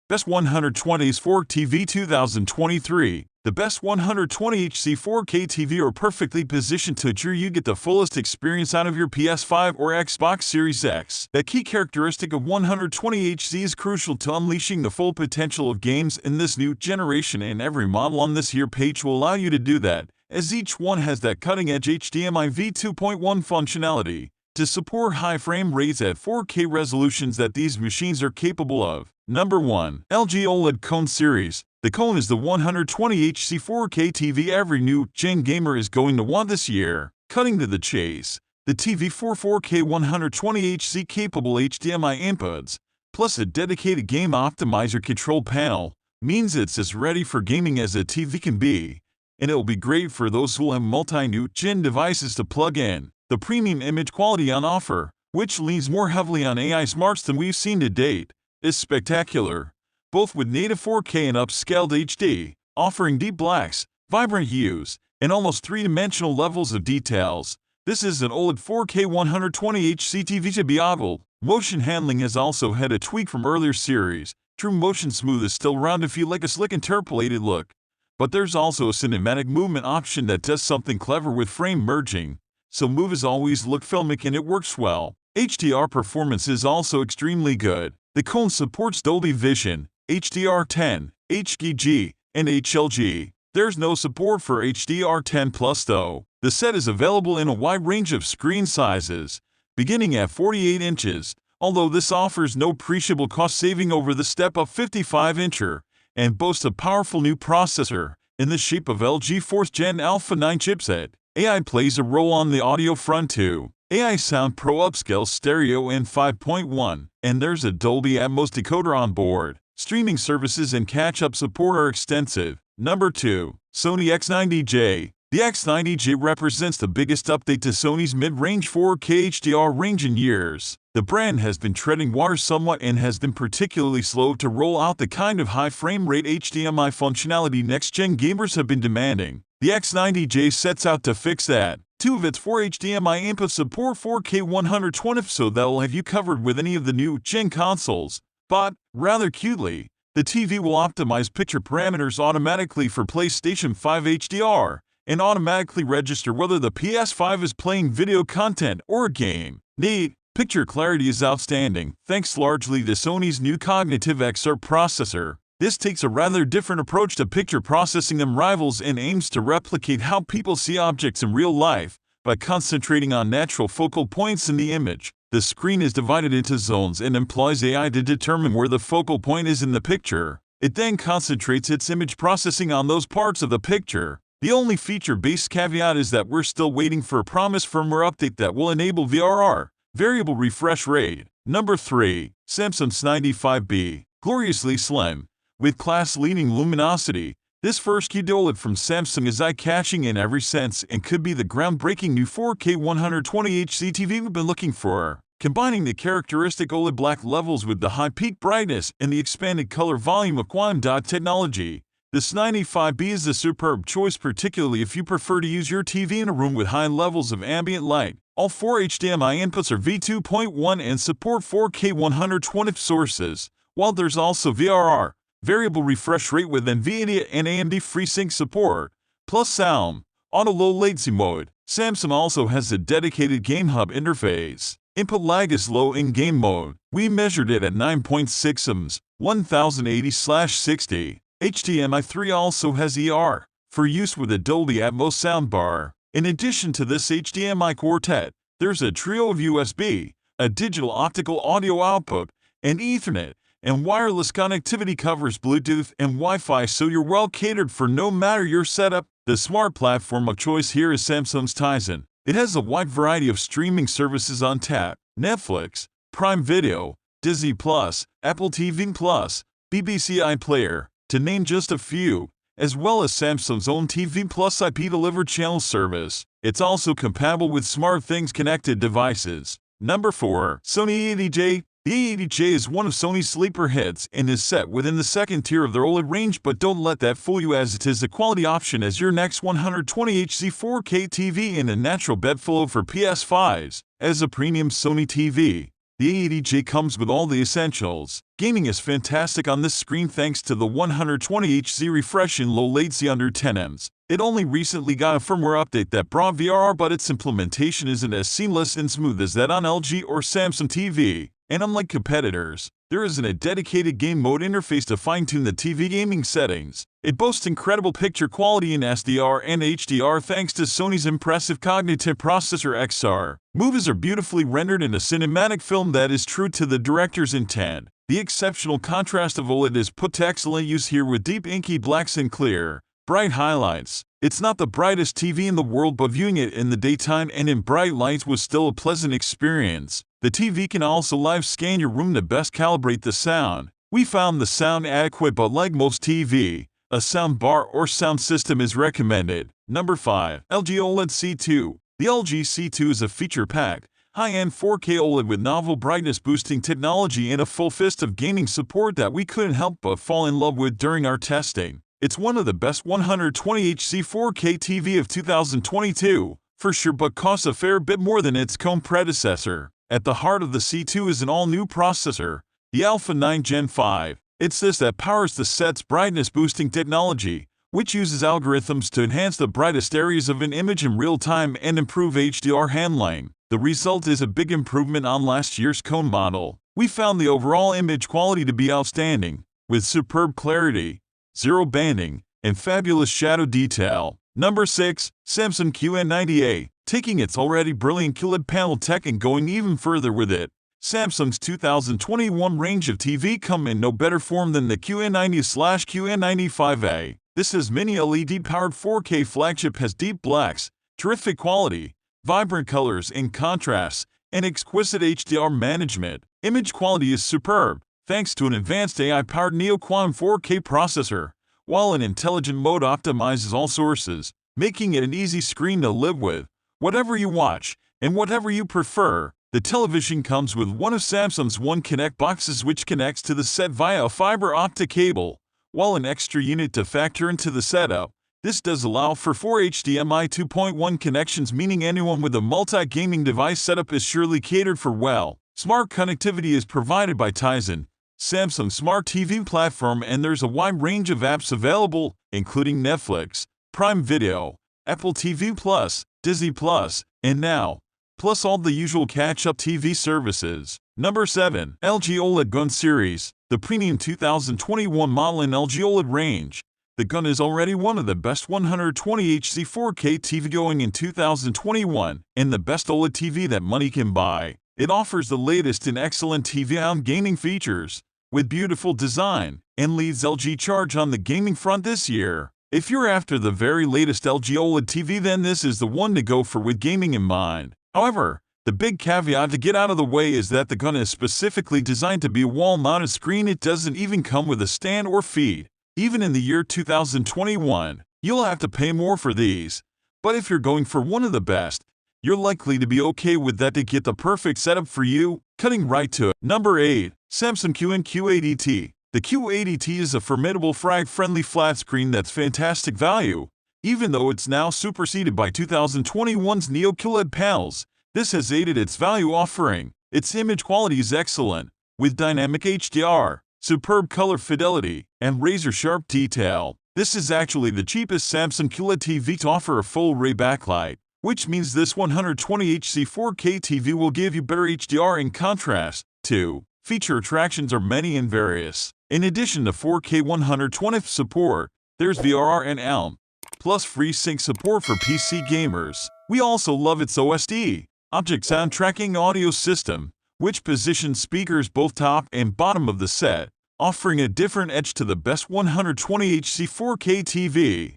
Best 120s 4K TV 2023. The best 120Hz 4K TV are perfectly positioned to ensure you get the fullest experience out of your PS5 or Xbox Series X. The key characteristic of 120Hz is crucial to unleashing the full potential of games in this new generation, and every model on this here page will allow you to do that, as each one has that cutting-edge HDMI v2.1 functionality to support high frame rates at 4K resolutions that these machines are capable of. Number 1. LG OLED Cone Series. The Cone is the 120Hz 4K TV every new-gen gamer is going to want this year. Cutting to the chase, the TV 4K 120Hz capable HDMI inputs, plus a dedicated game optimizer control panel, means it's as ready for gaming as a TV can be, and it'll be great for those who have multi-new-gen devices to plug in. The premium image quality on offer, which leans more heavily on AI smarts than we've seen to date, is spectacular, both with native 4K and upscaled HD, offering deep blacks, vibrant hues, and almost three-dimensional levels of details. This is an OLED 4K 120Hz TV to be ogled. Motion handling has also had a tweak from earlier series. True motion smooth is still around to feel like a slick interpolated look, but there's also a cinematic movement option that does something clever with frame merging, so movies always look filmic and it works well. HDR performance is also extremely good. The Cone supports Dolby Vision, HDR10, HDG, and HLG. There's no support for HDR10 Plus though. The set is available in a wide range of screen sizes, beginning at 48 inches, although this offers no appreciable cost saving over the step-up 55-incher, and boasts a powerful new processor in the shape of LG 4th Gen Alpha 9 chipset. AI plays a role on the audio front too. AI Sound Pro upscales stereo in 5.1, and there's a Dolby Atmos decoder on board. Streaming services and catch-up support are extensive. Number 2. Sony X90J. The X90J represents the biggest update to Sony's mid-range 4K HDR range in years. The brand has been treading water somewhat and has been particularly slow to roll out the kind of high frame rate HDMI functionality next-gen gamers have been demanding. The X90J sets out to fix that. Two of its four HDMI inputs support 4K 120, so that'll have you covered with any of the new-gen consoles. But, rather cutely, the TV will optimize picture parameters automatically for PlayStation 5 HDR, and automatically register whether the PS5 is playing video content or a game. Neat. Picture clarity is outstanding, thanks largely to Sony's new Cognitive XR processor. This takes a rather different approach to picture processing than rivals and aims to replicate how people see objects in real life by concentrating on natural focal points in the image. The screen is divided into zones and employs AI to determine where the focal point is in the picture. It then concentrates its image processing on those parts of the picture. The only feature-based caveat is that we're still waiting for a promised firmware update that will enable VRR, variable refresh rate. Number 3. Samsung's 95B. Gloriously slim, with class-leading luminosity, this first QD OLED from Samsung is eye-catching in every sense and could be the groundbreaking new 4K 120Hz TV we've been looking for. Combining the characteristic OLED black levels with the high peak brightness and the expanded color volume of quantum dot technology, this 95B is a superb choice, particularly if you prefer to use your TV in a room with high levels of ambient light. All four HDMI inputs are v2.1 and support 4K 120 sources, while there's also VRR, variable refresh rate with NVIDIA and AMD FreeSync support, plus sound, auto low latency mode. Samsung also has a dedicated Game Hub interface. Input lag is low in game mode. We measured it at 9.6 ohms, 1080/60. HDMI 3 also has ER, for use with a Dolby Atmos soundbar. In addition to this HDMI quartet, there's a trio of USB, a digital optical audio output, and Ethernet, and wireless connectivity covers Bluetooth and Wi-Fi, so you're well catered for no matter your setup. The smart platform of choice here is Samsung's Tizen. It has a wide variety of streaming services on tap: Netflix, Prime Video, Disney+, Apple TV+, BBC iPlayer, to name just a few, as well as Samsung's own TV Plus IP delivered channel service. It's also compatible with SmartThings connected devices. Number 4. Sony A80J. The A80J is one of Sony's sleeper hits and is set within the second tier of their OLED range, but don't let that fool you, as it is a quality option as your next 120Hz 4K TV in a natural bedfellow for PS5s. As a premium Sony TV, The A80J comes with all the essentials. Gaming is fantastic on this screen thanks to the 120Hz refresh in low latency under 10 ms. It only recently got a firmware update that brought VRR, but its implementation isn't as seamless and smooth as that on LG or Samsung TV. And unlike competitors, there isn't a dedicated game mode interface to fine-tune the TV gaming settings. It boasts incredible picture quality in SDR and HDR thanks to Sony's impressive cognitive processor XR. Movies are beautifully rendered in a cinematic film that is true to the director's intent. The exceptional contrast of OLED is put to excellent use here with deep inky blacks and clear, bright highlights. It's not the brightest TV in the world, but viewing it in the daytime and in bright lights was still a pleasant experience. The TV can also live scan your room to best calibrate the sound. We found the sound adequate, but like most TV, a sound bar or sound system is recommended. Number 5. LG OLED C2. The LG C2 is a feature-packed, high-end 4K OLED with novel brightness-boosting technology and a full fist of gaming support that we couldn't help but fall in love with during our testing. It's one of the best 120Hz 4K TV of 2022, for sure, but costs a fair bit more than its predecessor. At the heart of the C2 is an all-new processor, the Alpha 9 Gen 5. It's this that powers the set's brightness-boosting technology, which uses algorithms to enhance the brightest areas of an image in real time and improve HDR handling. The result is a big improvement on last year's cone model. We found the overall image quality to be outstanding, with superb clarity, zero banding, and fabulous shadow detail. Number 6. Samsung QN90A. Taking its already brilliant QLED panel tech and going even further with it, Samsung's 2021 range of TV come in no better form than the QN90/QN95A. This is mini LED-powered 4K flagship has deep blacks, terrific quality, vibrant colors and contrasts, and exquisite HDR management. Image quality is superb, thanks to an advanced AI-powered Neo-Quantum 4K processor, while an intelligent mode optimizes all sources, making it an easy screen to live with. Whatever you watch, and whatever you prefer, the television comes with one of Samsung's One Connect boxes which connects to the set via a fiber optic cable, while an extra unit to factor into the setup. This does allow for 4 HDMI 2.1 connections, meaning anyone with a multi-gaming device setup is surely catered for well. Smart connectivity is provided by Tizen, Samsung's smart TV platform, and there's a wide range of apps available, including Netflix, Prime Video, Apple TV+, Disney+, and Now, plus all the usual catch-up TV services. Number 7. LG OLED Gun Series. The premium 2021 model in LG OLED range. The Gun is already one of the best 120Hz 4K TV going in 2021, and the best OLED TV that money can buy. It offers the latest in excellent TV and gaming features, with beautiful design, and leads LG charge on the gaming front this year. If you're after the very latest LG OLED TV, then this is the one to go for with gaming in mind. However, the big caveat to get out of the way is that the Gun is specifically designed to be a wall-mounted screen. It doesn't even come with a stand or feet. Even in the year 2021, you'll have to pay more for these. But if you're going for one of the best, you're likely to be okay with that to get the perfect setup for you. Cutting right to it. Number 8. Samsung Q80T. The Q80T is a formidable frag-friendly flat screen that's fantastic value. Even though it's now superseded by 2021's Neo QLED panels, this has aided its value offering. Its image quality is excellent, with dynamic HDR, superb color fidelity, and razor-sharp detail. This is actually the cheapest Samsung QLED TV to offer a full array backlight, which means this 120Hz 4K TV will give you better HDR and contrast, too. Feature attractions are many and various. In addition to 4K 120Hz support, there's VRR and ALM, plus FreeSync support for PC gamers. We also love its OSD, Object Sound Tracking audio system, which positions speakers both top and bottom of the set, offering a different edge to the best 120Hz 4K TV.